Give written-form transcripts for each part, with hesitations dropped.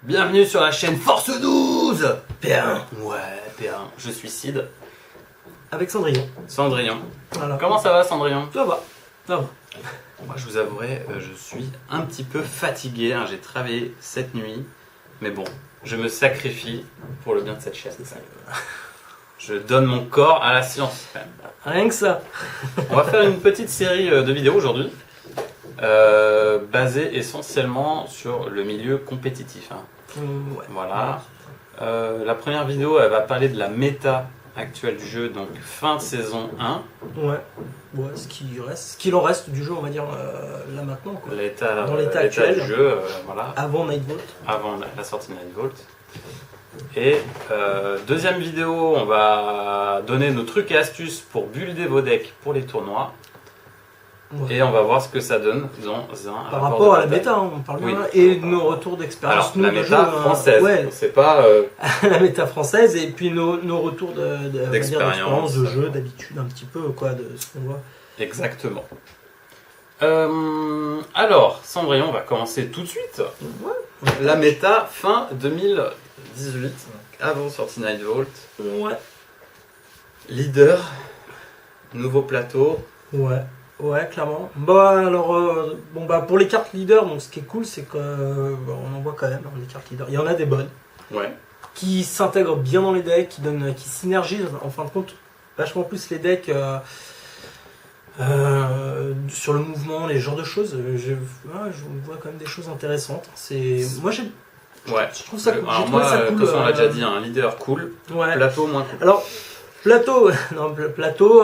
Bienvenue sur la chaîne Force 12 P1. Ouais, P1, je suis Sid. Avec Cendrillon. Cendrillon. Voilà. Comment ça va, Cendrillon? Ça va. Ça va. Moi, je vous avouerai, je suis un petit peu fatigué. Hein. J'ai travaillé cette nuit. Mais bon, je me sacrifie pour le bien de cette chaîne. Je donne mon corps à la science. Quand même. Rien que ça. On va faire une petite série de vidéos aujourd'hui. Basée essentiellement sur le milieu compétitif. Hein. Ouais. Voilà. La première vidéo, elle va parler de la méta actuelle du jeu, donc fin de saison 1. Ouais. Ouais, ce qu'il en reste du jeu, on va dire, là maintenant. Quoi. Dans l'état actuel du jeu, voilà. Avant Nightvolt. Avant la sortie de Nightvolt. Et deuxième vidéo, on va donner nos trucs et astuces pour builder vos decks pour les tournois. Ouais. Et on va voir ce que ça donne dans un par rapport à la méta, hein, on parle bien. Oui. Et nos retours d'expérience. Alors, la méta française, ouais. c'est pas... la méta française, et puis nos retours d'expérience, de jeu, d'habitude, un petit peu, quoi, de ce qu'on voit. Exactement. Alors, Cendrillon, on va commencer tout de suite. Ouais. La méta fin 2018, avant sortie Nightvolt. Ouais. Leader, nouveau plateau. Ouais. Ouais, clairement. Bah alors, pour les cartes leaders, donc ce qui est cool, c'est qu'on en voit quand même des cartes leaders. Il y en a des bonnes, Ouais. qui s'intègrent bien dans les decks, qui synergisent en fin de compte vachement plus les decks sur le mouvement, les genres de choses. Je vois quand même des choses intéressantes. Moi je trouve ça cool. Alors moi, de toute façon, on l'a déjà dit, un leader cool, Ouais. plateau moins cool. Alors, plateau,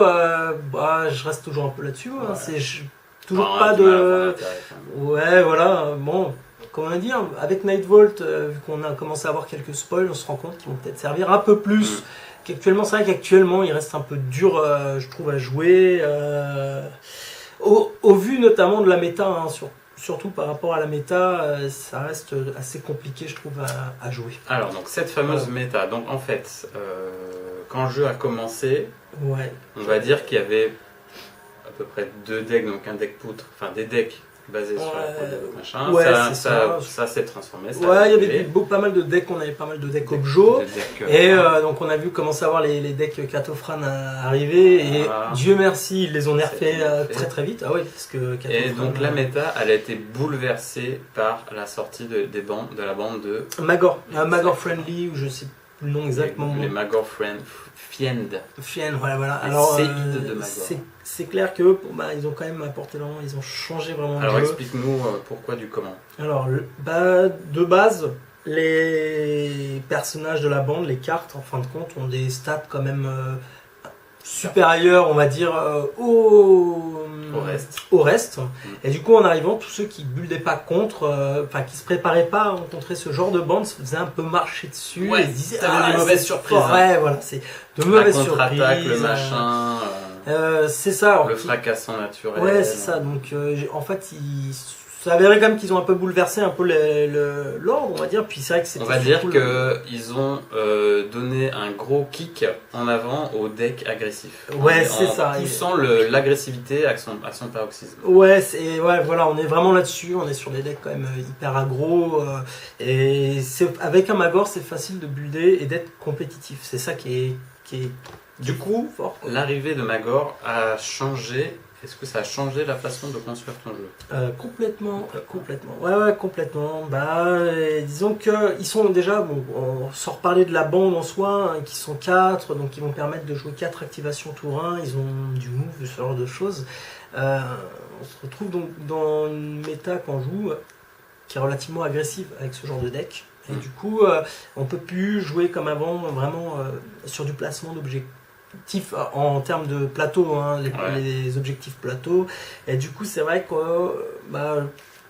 je reste toujours un peu là-dessus. Hein. C'est toujours pas de. Ouais, voilà. Bon, comment dire, avec Nightvolt, vu qu'on a commencé à avoir quelques spoils, on se rend compte qu'ils vont peut-être servir un peu plus qu'actuellement. C'est vrai qu'actuellement, il reste un peu dur, je trouve, à jouer. Au vu notamment de la méta, hein, surtout par rapport à la méta, ça reste assez compliqué, je trouve, à jouer. Alors, donc cette fameuse méta, donc en fait, quand le jeu a commencé, Ouais. on va dire qu'il y avait à peu près deux decks, donc un deck poutre, enfin des decks basés sur la poudre de machin. Ouais, ça s'est transformé. Ouais, il y avait pas mal de decks, on avait pas mal de decks Objo. Et donc on a vu commencer à voir les decks Katofran arriver. Et Dieu merci, ils les ont nerfés très très vite. Ah oui, parce que Katofran, et donc la méta, elle a été bouleversée par la sortie de la bande de Magor. Magor Friendly, ou je sais plus le nom exactement. Les Magor Fiend, voilà. Alors, de Magor. C'est clair que ils ont quand même apporté ils ont changé vraiment le jeu. Alors explique-nous pourquoi du comment. Alors, de base, les personnages de la bande, les cartes, en fin de compte, ont des stats quand même supérieurs, on va dire, au reste. Et du coup, en arrivant, tous ceux qui buildaient pas contre, qui se préparaient pas à rencontrer ce genre de bande, se faisaient un peu marcher dessus. Ouais, et se disaient, des mauvaises surprises. Ouais, voilà, c'est de mauvaises surprises. Le machin. C'est ça. Alors, le fracassant naturel. Ouais, c'est ça. Donc, en fait, ça avérait quand même qu'ils ont un peu bouleversé un peu l'ordre, on va dire. Puis c'est vrai que c'était. On va dire qu'ils ont donné un gros kick en avant au deck agressif. Ouais, c'est ça. En poussant l'agressivité à son paroxysme. Ouais, voilà, on est vraiment là-dessus. On est sur des decks quand même hyper aggro. Et avec un Magor, c'est facile de builder et d'être compétitif. C'est ça qui est du coup fort. L'arrivée de Magor a changé. Est-ce que ça a changé la façon de construire ton jeu? Complètement. Ouais, complètement. Disons qu'ils sont déjà, on s'en reparler de la bande en soi, qui sont 4, donc ils vont permettre de jouer 4 activations tour 1, ils ont du move, ce genre de choses. On se retrouve donc dans une méta qu'on joue, qui est relativement agressive avec ce genre de deck. Et du coup, on peut plus jouer comme avant, vraiment sur du placement d'objets. En termes de plateau, hein, les objectifs plateau. Et du coup, c'est vrai que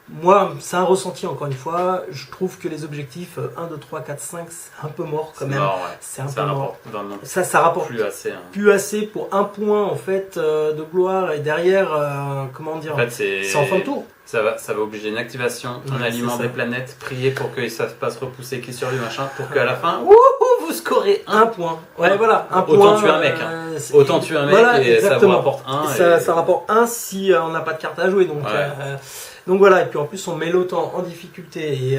moi, c'est un ressenti encore une fois. Je trouve que les objectifs 1, 2, 3, 4, 5, c'est un peu mort quand même. C'est un peu mort. Ça rapporte plus assez pour un point en fait de gloire. Et derrière, comment dire, en fait, c'est en fin de tour. Ça va obliger une activation, un aliment des planètes, prier pour qu'ils ne savent pas se repousser qui sur lui, machin, pour qu'à la fin, vous scorez un point. Ouais, voilà, un point. Autant tuer un mec. Autant tuer un mec et exactement. Ça vous rapporte 1. Ça rapporte 1 si on n'a pas de carte à jouer. Donc, Donc voilà, et puis en plus on met l'OTAN en difficulté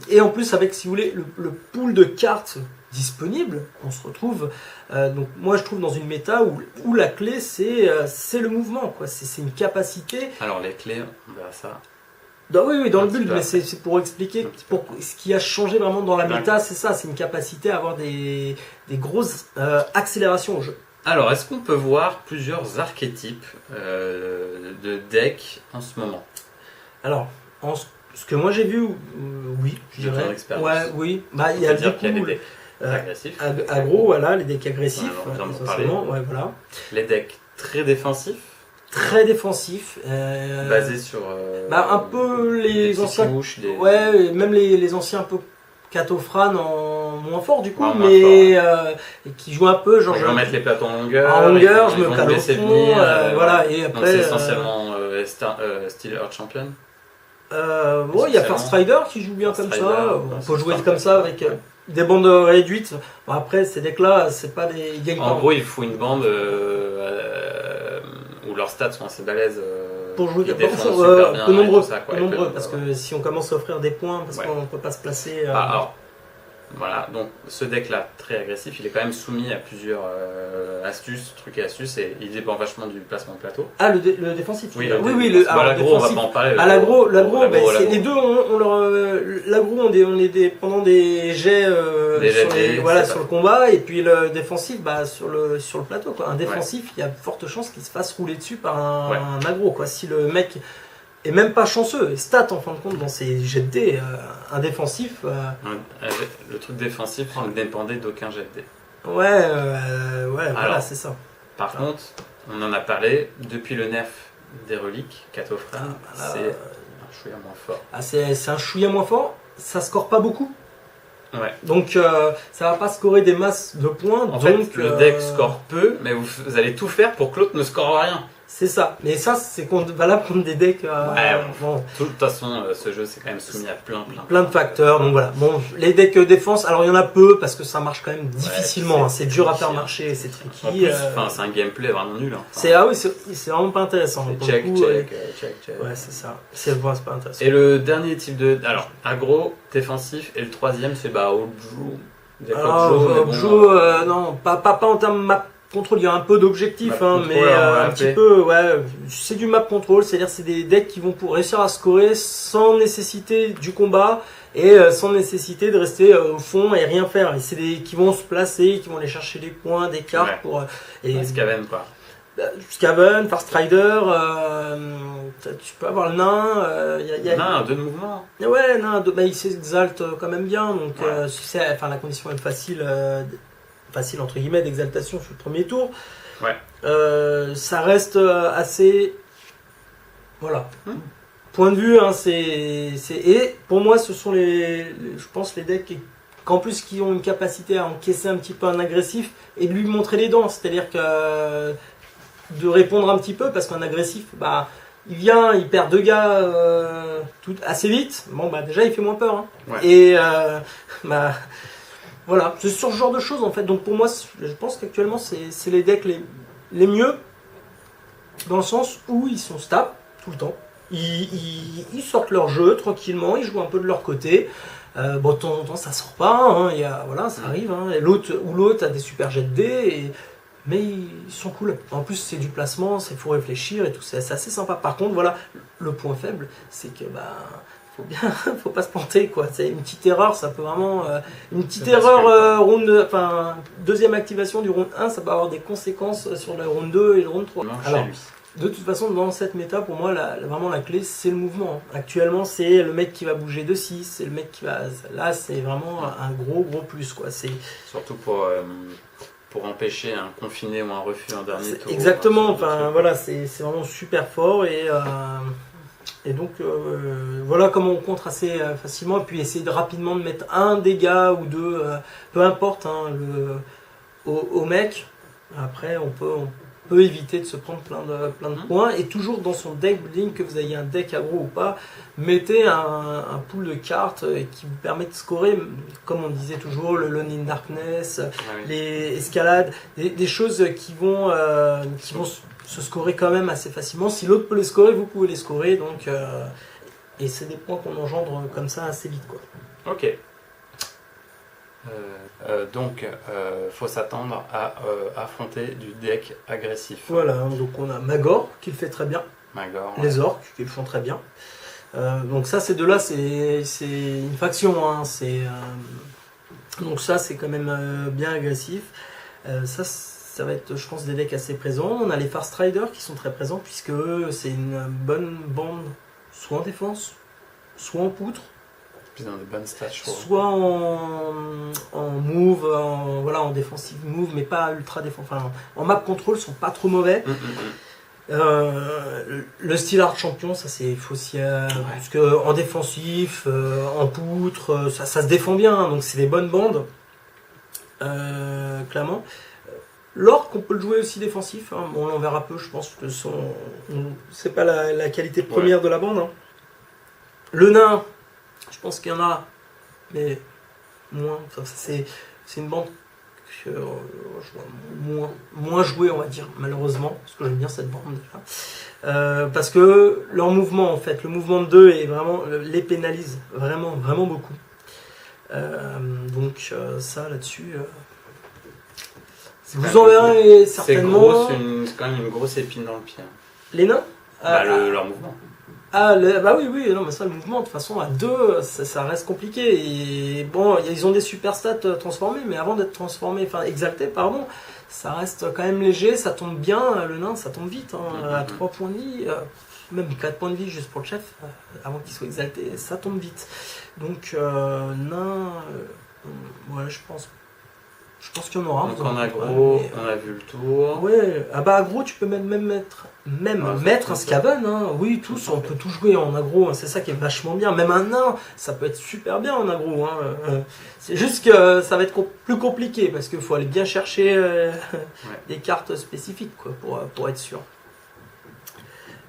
Et en plus, avec, si vous voulez, le pool de cartes disponibles, on se retrouve, donc moi je trouve dans une méta où la clé c'est le mouvement, quoi. C'est une capacité. Alors les clés, on verra ça. Oui, dans Un le build, petit peu mais après. c'est pour expliquer ce qui a changé vraiment dans la méta, c'est ça, c'est une capacité à avoir des grosses accélérations au jeu. Alors, est-ce qu'on peut voir plusieurs archétypes de deck en ce moment? Alors, ce que moi j'ai vu, oui, je De ton dirais. expérience. Ouais, oui. Bah, il On y a peut dire du qu'il y a des coup decks agressifs. aggro, voilà, les decks agressifs, On va en essentiellement, ouais, voilà. Les decks très défensifs, Très défensifs. basés sur Un peu des les petites anciens. mouches, des... Ouais, même les anciens un peu Catophrane en moins fort du coup, Ouais, en moins mais et qui jouent un peu genre. Je vais remettre les plateaux en longueur. En longueur, je ils me vont cale au baisser fond, venir, voilà, et Donc après. c'est essentiellement Steel Earth Champion. Il y a First Rider qui joue bien First comme Rider, ça. ouais, On c'est peut jouer parfait. comme ça avec des bandes réduites. Bon, après, ces decks-là, c'est pas des. Ils gagnent En pas. gros, il faut une bande où leurs stats sont assez balèzes. Pour jouer ils peu défendent super bien et nombreux, tout ça, quoi, peu et peu nombreux, nombreux, parce ouais. que si on commence à offrir des points, parce Ouais. qu'on peut pas se placer. Alors, voilà, donc ce deck-là, très agressif, il est quand même soumis à plusieurs astuces, trucs et astuces, et il dépend vachement du placement de plateau. Ah, le défensif. Oui, alors, l'agro, on va défensif. pas en parler. À l'agro, l'agro, les deux, l'agro, on est pendant des jets, Des jets sur, de dés, voilà, c'est sur pas- le combat, et puis le défensif, sur le plateau, quoi. Un défensif, il y a de fortes chances qu'il se fasse rouler dessus par un aggro, quoi. Si le mec est même pas chanceux, et stat en fin de compte dans ses jets de dés, un défensif, Le truc défensif ne dépendait d'aucun jet de dés. voilà, Alors, c'est ça. Par contre, on en a parlé, depuis le nerf des reliques, Catophrane, Ah, bah là, c'est un chouïa moins fort. C'est un chouïa moins fort, ça score pas beaucoup. Ouais. Donc ça va pas scorer des masses de points. En donc, fait, le deck score peu, mais vous allez tout faire pour que l'autre ne score rien. C'est ça. Mais ça, c'est valable contre des decks. Bon, De toute façon, ce jeu, c'est quand même soumis à plein de facteurs. Donc voilà. Bon, les decks défense, alors il y en a peu parce que ça marche quand même difficilement. C'est dur à faire marcher, c'est En tricky. plus, c'est un gameplay vraiment nul. Hein. C'est vraiment pas intéressant. C'est Pour le check, coup, check. Ouais, c'est ça. C'est pas intéressant. Et le dernier type de... Alors, aggro, défensif, et le troisième, c'est Ojo. Alors, non, pas en termes map control, il y a un peu d'objectif, Map mais control, un petit peu, ouais, c'est du map control, c'est-à-dire c'est des decks qui vont pour réussir à scorer sans nécessité du combat et sans nécessité de rester au fond et rien faire. Et c'est des qui vont se placer, qui vont aller chercher des points, des cartes pour Skaven, quoi. Skaven, Fast Rider, tu peux avoir le nain. Nain, 2 de mouvement. Ouais, nain, il s'exalte quand même bien, donc la condition est facile entre guillemets d'exaltation sur le premier tour. Ouais. Ça reste assez. Voilà. Point de vue, et pour moi, ce sont je pense les decks qu'en plus qui ont une capacité à encaisser un petit peu un agressif et de lui montrer les dents, c'est-à-dire que de répondre un petit peu parce qu'un agressif, il vient, il perd 2 gars assez vite. Bon, déjà, il fait moins peur. Hein. Ouais. Et voilà, c'est sur ce genre de choses en fait. Donc pour moi, je pense qu'actuellement, c'est les decks les mieux dans le sens où ils sont stables tout le temps. Ils sortent leur jeu tranquillement, ils jouent un peu de leur côté. De temps en temps, ça sort pas. Hein, ça arrive. Hein, et l'autre a des super jets de dés. Mais ils sont cool. En plus, c'est du placement, il faut réfléchir et tout. C'est assez sympa. Par contre, voilà, le point faible, c'est que faut pas se planter, quoi. C'est une petite erreur, ça peut vraiment une petite erreur deuxième activation du round 1, ça peut avoir des conséquences sur le round 2 et le round 3. Alors, de toute façon, dans cette méta, pour moi, vraiment la clé, c'est le mouvement. Actuellement, c'est le mec qui va bouger de 6, c'est le mec qui va... Là, c'est vraiment un gros plus, quoi. Surtout pour empêcher un confiné ou un refus en dernier tour. Exactement, c'est vraiment super fort et donc voilà comment on contre assez facilement et puis essayer rapidement de mettre un dégât ou deux, peu importe au mec. Après on peut éviter de se prendre plein de points et toujours dans son deck building, que vous ayez un deck aggro ou pas, mettez un pool de cartes qui vous permet de scorer, comme on disait toujours, le Lone in Darkness, les escalades, des choses qui vont se scorer quand même assez facilement. Si l'autre peut les scorer, vous pouvez les scorer, donc et c'est des points qu'on engendre comme ça assez vite, quoi. Ok. Donc, faut s'attendre à affronter du deck agressif. Voilà, donc on a Magor qui le fait très bien, Magor. les orques qui le font très bien. Donc ça, ces deux-là, c'est une faction. Hein, donc ça, c'est quand même bien agressif. Ça va être, je pense, des decks assez présents. On a les Farstriders qui sont très présents, puisque c'est une bonne bande, soit en défense, soit en poutre. Ils ont des bonnes stats, je trouve. Soit en move, en défensive move, mais pas ultra défense. Enfin, en map control, sont pas trop mauvais. Le style art champion, ça c'est faussière. Parce que en défensif, en poutre, ça se défend bien. Donc c'est des bonnes bandes, clairement. L'orc, on peut le jouer aussi défensif. Hein. Bon, on en verra peu, je pense que c'est pas la qualité première de la bande. Hein. Le nain. Je pense qu'il y en a, mais moins. Enfin, c'est une bande que je vois moins jouée, on va dire, malheureusement, parce que j'aime bien cette bande déjà. Parce que leur mouvement, en fait, le mouvement de 2 est vraiment, les pénalise vraiment, vraiment beaucoup. Donc ça, là-dessus, vous en verrez certainement. C'est quand même une grosse épine dans le pied. Les nains leur mouvement. Bah oui, non, mais ça, le mouvement, de toute façon, à 2, ça reste compliqué. Et bon, ils ont des super stats transformés, mais avant d'être transformés, enfin exaltés, pardon, ça reste quand même léger, ça tombe bien. Le nain, ça tombe vite, hein, à 3 points de vie, même 4 points de vie juste pour le chef, avant qu'il soit exalté, ça tombe vite. Donc, nain, ouais, je pense qu'il y en aura. Donc en aggro, on a vu le tour. Ouais, aggro, tu peux même mettre un Skaven. Hein. Oui, tous, on peut tout jouer en aggro. Hein. C'est ça qui est vachement bien. Même un nain, ça peut être super bien en aggro. Hein. C'est juste que ça va être plus compliqué parce qu'il faut aller bien chercher des cartes spécifiques quoi, pour être sûr.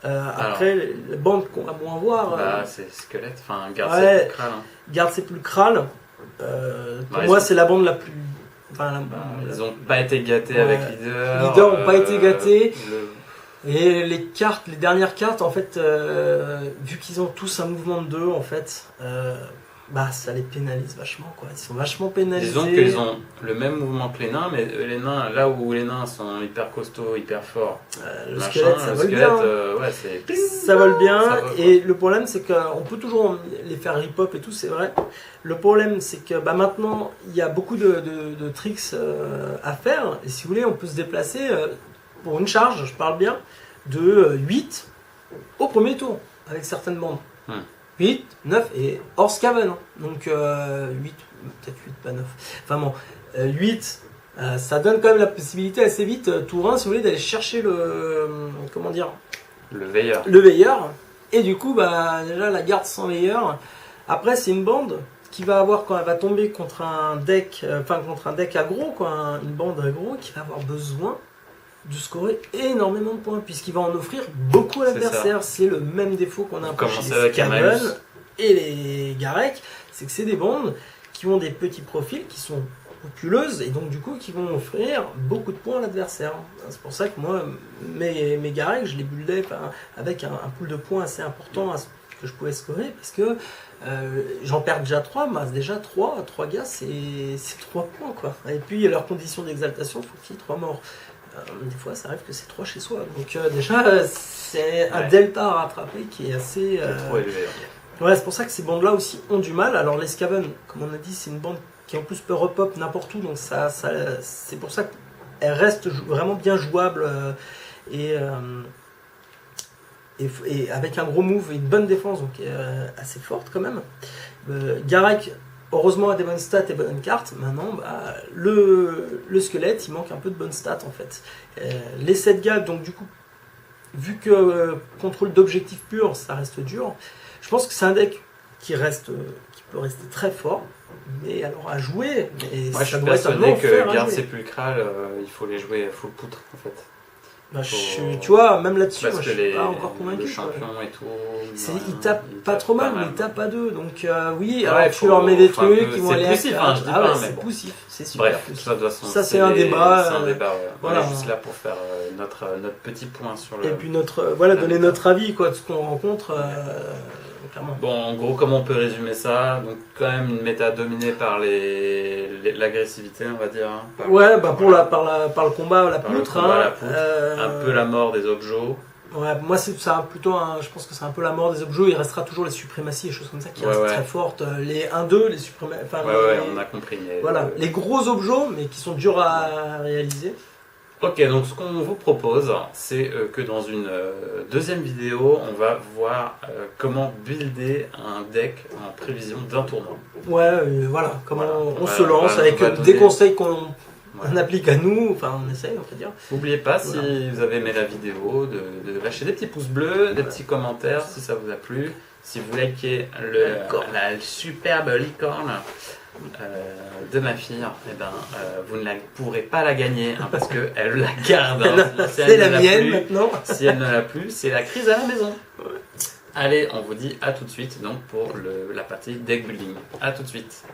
Après, les bandes qu'on va moins voir. C'est squelette, enfin, garde c'est plus crâle. Hein. Garde c'est plus crâle. Pour moi, c'est la bande la plus. Ils n'ont pas été gâtés avec Leader. Leader n'ont pas été gâtés. Et les dernières cartes, en fait, vu qu'ils ont tous un mouvement de 2, en fait, ça les pénalise vachement, quoi. Ils sont vachement pénalisés. Disons qu'ils ont le même mouvement que les nains, mais les nains, là où les nains sont hyper costauds, hyper forts, le squelette, ça vole bien. Ça vole bien. Et le problème, c'est qu'on peut toujours les faire rip-hop et tout, c'est vrai. Le problème, c'est que maintenant, il y a beaucoup de tricks à faire. Et si vous voulez, on peut se déplacer pour une charge, je parle bien, de 8 au premier tour, avec certaines bandes. 8, 9 et hors Skaven. Hein. Donc 8, peut-être 8, pas 9. Enfin bon, 8, ça donne quand même la possibilité assez vite, tour 1, si vous voulez, d'aller chercher le veilleur. Le veilleur. Et du coup, déjà la garde sans veilleur. Après, c'est une bande qui va avoir, quand elle va tomber contre un deck, aggro, quoi, une bande aggro, qui va avoir besoin de scorer énormément de points, puisqu'il va en offrir beaucoup à l'adversaire. C'est le même défaut qu'on a un peu chez les Skaven et les Garek, c'est que c'est des bandes qui ont des petits profils, qui sont populeuses, et donc du coup qui vont offrir beaucoup de points à l'adversaire. C'est pour ça que moi, mes Garek, je les buildais avec un pool de points assez important que je pouvais scorer, parce que j'en perds déjà 3, mais déjà 3 gars, c'est 3 points, quoi. Et puis, leurs conditions d'exaltation, il faut qu'il y ait 3 morts. Des fois, ça arrive que c'est 3 chez soi. Donc, déjà, c'est un delta à rattraper qui est assez. Trop élevé. Ouais, c'est pour ça que ces bandes-là aussi ont du mal. Alors, les Skaven, comme on a dit, c'est une bande qui en plus peut repop n'importe où. Donc, c'est pour ça qu'elle reste vraiment bien jouable et avec un gros move et une bonne défense, donc assez forte quand même. Garek, heureusement, a des bonnes stats et bonnes cartes. Maintenant, le squelette, il manque un peu de bonnes stats en fait. Les 7 gars, donc du coup, vu que contrôle d'objectif pur, ça reste dur, je pense que c'est un deck qui peut rester très fort, mais alors à jouer, et moi, ça je doit suis être un persuadé enfer que à garde jouer. sépulcrale, il faut les jouer full poutre en fait. Tu vois, même là-dessus, moi, je suis pas encore Le convaincu. champion et tout. Il tape pas trop mal, mais il tape à 2. Donc oui, Ouais, alors tu leur mets des trucs, ils vont aller poussif, hein, je dis pas, mais c'est bon. poussif, c'est super Bref, poussif. ça, de toute façon, Ça, c'est un débat. C'est un débat, ouais. Voilà. On est juste là pour faire notre petit point sur le. Et puis donner notre avis, quoi, de ce qu'on rencontre. clairement. Bon, en gros, comment on peut résumer ça? Donc, quand même une méta dominée par l'agressivité, on va dire. Hein. Ouais, bah par le combat, la Par le poutre. combat, Hein, la poutre. Un peu la mort des objets. Ouais, moi c'est ça plutôt je pense que c'est un peu la mort des objets, il restera toujours les suprématies et choses comme ça qui restent très fortes, les 1-2, les suprématies, enfin on a compris. Mais voilà, les gros objets mais qui sont durs à réaliser. Ok, donc ce qu'on vous propose, c'est que dans une deuxième vidéo, on va voir comment builder un deck en prévision d'un tournoi. Ouais, voilà, comment on se lance on avec va des donner... conseils qu'on applique à nous, enfin on essaye, on va dire. N'oubliez pas, si vous avez aimé la vidéo, de lâcher des petits pouces bleus, des petits commentaires si ça vous a plu. Si vous likez la superbe licorne de ma fille, eh ben, vous ne pourrez pas la gagner hein, parce qu'elle la garde. Hein. C'est la mienne maintenant. Si elle ne l'a plus, c'est la crise à la maison. Allez, on vous dit à tout de suite donc pour la partie deck building. À tout de suite.